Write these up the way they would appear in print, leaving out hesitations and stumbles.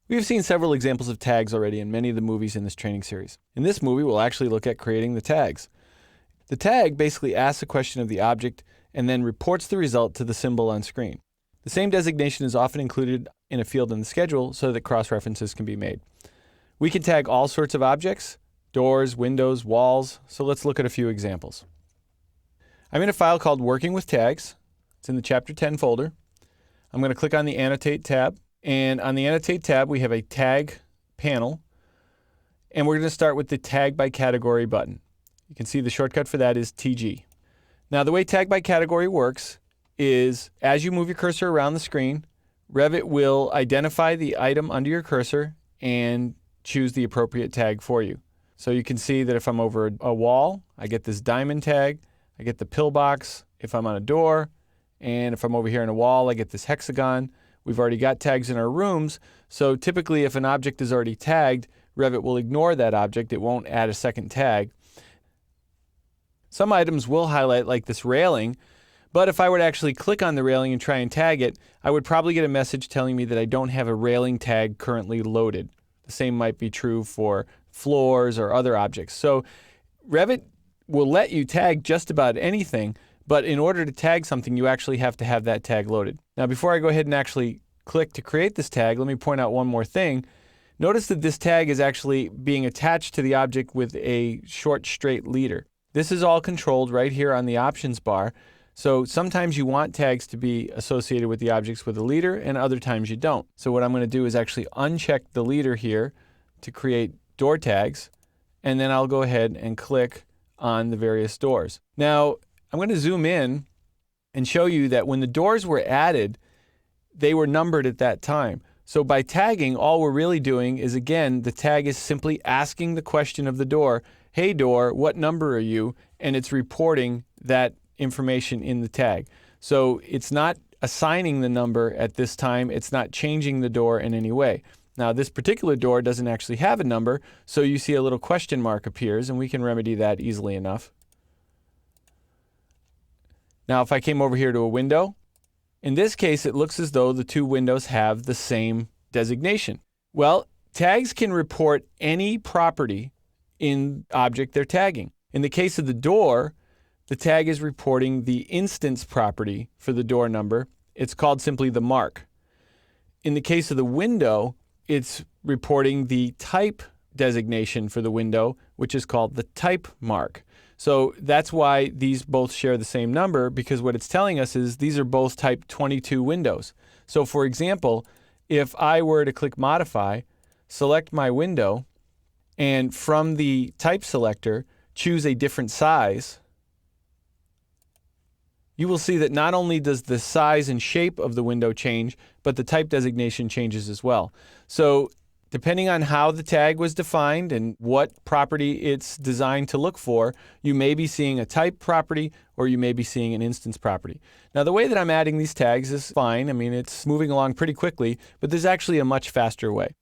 We've seen several examples of tags already in many of the movies in this training series. In this movie, we'll actually look at creating the tags. The tag basically asks a question of the object and then reports the result to the symbol on screen. The same designation is often included in a field in the schedule so that cross-references can be made. We can tag all sorts of objects, doors, windows, walls, so let's look at a few examples. I'm in a file called Working with Tags. It's in the Chapter 10 folder. I'm going to click on the Annotate tab, and on the Annotate tab we have a tag panel, and we're going to start with the Tag by Category button. You can see the shortcut for that is TG. Now the way Tag by Category works is as you move your cursor around the screen, Revit will identify the item under your cursor and choose the appropriate tag for you. So you can see that if I'm over a wall, I get this diamond tag, I get the pillbox if I'm on a door, and if I'm over here on a wall, I get this hexagon. We've already got tags in our rooms, so typically if an object is already tagged, Revit will ignore that object. It won't add a second tag. Some items will highlight, like this railing, but if I were to actually click on the railing and try and tag it, I would probably get a message telling me that I don't have a railing tag currently loaded. The same might be true for floors or other objects. So Revit will let you tag just about anything, but in order to tag something, you actually have to have that tag loaded. Now, before I go ahead and actually click to create this tag, let me point out one more thing. Notice that this tag is actually being attached to the object with a short straight leader. This is all controlled right here on the options bar. So sometimes you want tags to be associated with the objects with a leader, and other times you don't. So what I'm going to do is actually uncheck the leader here to create door tags, and then I'll go ahead and click on the various doors. Now, I'm going to zoom in and show you that when the doors were added, they were numbered at that time. So by tagging, all we're really doing is, again, the tag is simply asking the question of the door, hey door, what number are you? And it's reporting that information in the tag. So it's not assigning the number at this time. It's not changing the door in any way. Now, this particular door doesn't actually have a number, so you see a little question mark appears, and we can remedy that easily enough. Now, if I came over here to a window, in this case, it looks as though the two windows have the same designation. Well, tags can report any property in object they're tagging. In the case of the door, the tag is reporting the instance property for the door number. It's called simply the mark. In the case of the window, it's reporting the type designation for the window, which is called the type mark. So that's why these both share the same number, because what it's telling us is these are both type 22 windows. So for example, if I were to click Modify, select my window, and from the type selector, choose a different size, you will see that not only does the size and shape of the window change, but the type designation changes as well. So depending on how the tag was defined and what property it's designed to look for, you may be seeing a type property or you may be seeing an instance property. Now, the way that I'm adding these tags is fine. I mean, it's moving along pretty quickly, but there's actually a much faster way.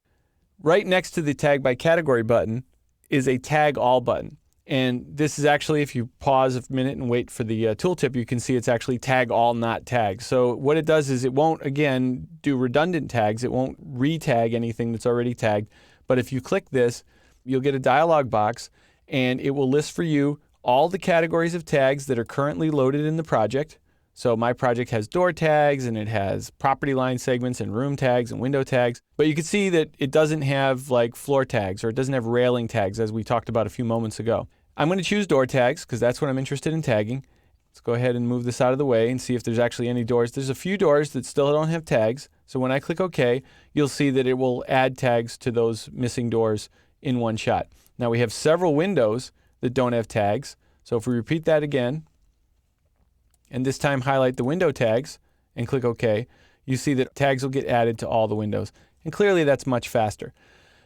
Right next to the Tag by Category button is a Tag All button. And this is actually, if you pause a minute and wait for the tooltip, you can see it's actually Tag All, not Tag. So what it does is it won't, again, do redundant tags. It won't re-tag anything that's already tagged. But if you click this, you'll get a dialog box, and it will list for you all the categories of tags that are currently loaded in the project. So my project has door tags, and it has property line segments and room tags and window tags. But you can see that it doesn't have like floor tags, or it doesn't have railing tags, as we talked about a few moments ago. I'm going to choose door tags because that's what I'm interested in tagging. Let's go ahead and move this out of the way and see if there's actually any doors. There's a few doors that still don't have tags. So when I click OK, you'll see that it will add tags to those missing doors in one shot. Now we have several windows that don't have tags. So if we repeat that again, and this time highlight the window tags and click OK, you see that tags will get added to all the windows. And clearly that's much faster.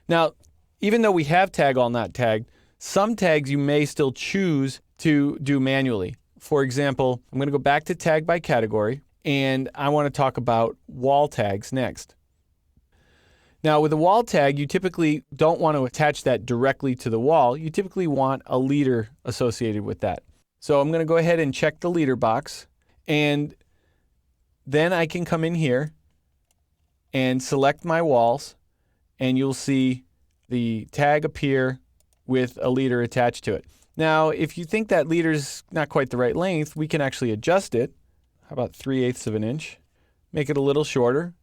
Now, even though we have Tag All, not Tagged, some tags you may still choose to do manually. For example, I'm going to go back to Tag by Category, and I want to talk about wall tags next. Now, with a wall tag, you typically don't want to attach that directly to the wall. You typically want a leader associated with that. So I'm going to go ahead and check the leader box, and then I can come in here and select my walls and you'll see the tag appear with a leader attached to it. Now, if you think that leader's not quite the right length, we can actually adjust it. How about 3/8 of an inch? Make it a little shorter.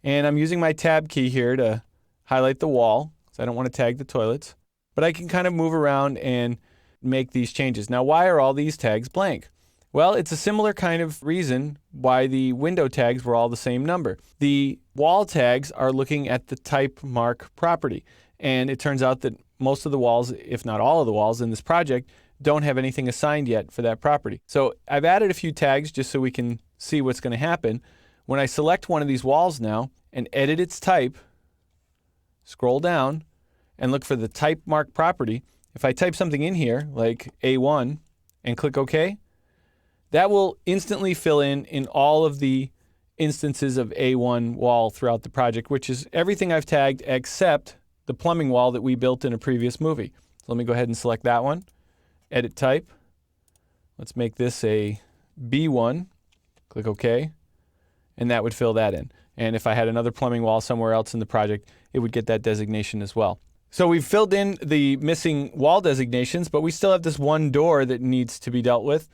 And I'm using my tab key here to highlight the wall, because I don't want to tag the toilets. But I can kind of move around and make these changes. Now, why are all these tags blank? Well, it's a similar kind of reason why the window tags were all the same number. The wall tags are looking at the type mark property. And it turns out that most of the walls, if not all of the walls in this project, don't have anything assigned yet for that property. So I've added a few tags just so we can see what's going to happen. When I select one of these walls now and edit its type, scroll down and look for the type mark property. If I type something in here like A1 and click OK, that will instantly fill in all of the instances of A1 wall throughout the project, which is everything I've tagged except the plumbing wall that we built in a previous movie. So let me go ahead and select that one. Edit type. Let's make this a B1. Click OK. And that would fill that in. And if I had another plumbing wall somewhere else in the project, it would get that designation as well. So we've filled in the missing wall designations, but we still have this one door that needs to be dealt with.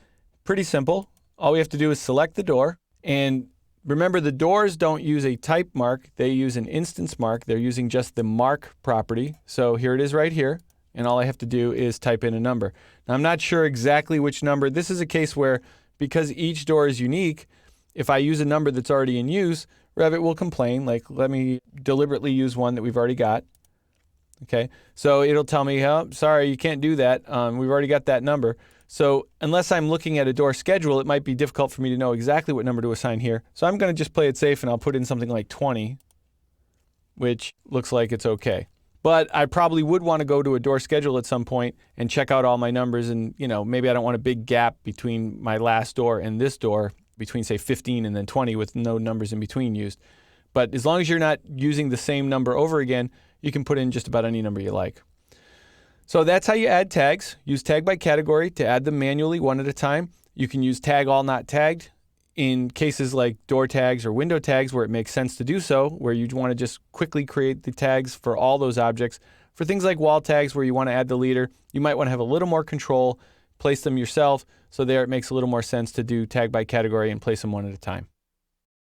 Pretty simple. All we have to do is select the door. And remember, the doors don't use a type mark. They use an instance mark. They're using just the mark property. So here it is right here. And all I have to do is type in a number. Now, I'm not sure exactly which number. This is a case where, because each door is unique, if I use a number that's already in use, Revit will complain, like, let me deliberately use one that we've already got. Okay, so it'll tell me, oh, sorry, you can't do that. We've already got that number. So unless I'm looking at a door schedule, it might be difficult for me to know exactly what number to assign here. So I'm going to just play it safe, and I'll put in something like 20, which looks like it's okay. But I probably would want to go to a door schedule at some point and check out all my numbers. And, maybe I don't want a big gap between my last door and this door, between, say, 15 and then 20 with no numbers in between used. But as long as you're not using the same number over again, you can put in just about any number you like. So that's how you add tags. Use tag by category to add them manually one at a time. You can use tag all not tagged in cases like door tags or window tags where it makes sense to do so, where you want to just quickly create the tags for all those objects. For things like wall tags where you want to add the leader, you might want to have a little more control, place them yourself. So there it makes a little more sense to do tag by category and place them one at a time.